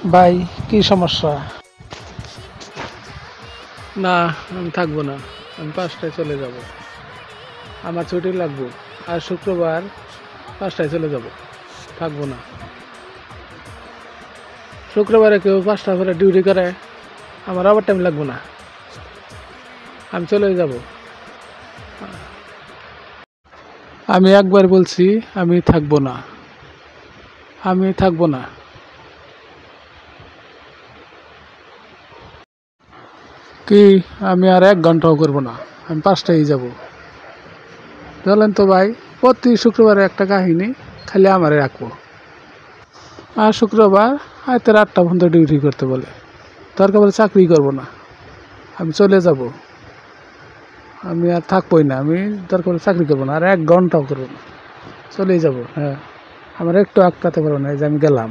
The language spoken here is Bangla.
ভাই কি সমস্যা? না, আমি থাকবো না। আমি 5টায় চলে যাব। আমার ছুটি লাগবে। আর শুক্রবার 5টায় চলে যাব। থাকবো না। শুক্রবারে কেউ 5টা করে ডিউটি করে, আমার ওভার টাইম লাগবে না। আমি চলে যাব। আমি একবার বলছি আমি থাকবো না। আমি থাকবো না। কি? আমি আর 1 ঘন্টাও করবো না। আমি 5টায় যাব। বলেন তো ভাই, প্রতি শুক্রবারে একটা কাহিনী, খালি আমারে রাখবো। আর শুক্রবার রাতের 8টা পর্যন্ত ডিউটি করতে বলে। দরকার বলে চাকরি করবো না। আমি চলে যাব। আমি আর থাকবোই না। আমি দরকার বলে চাকরি করবো না, আর 1 ঘন্টাও করবো না। চলেই যাব। হ্যাঁ, আমার একটু আটকাতে পারবো না, এই যে আমি গেলাম।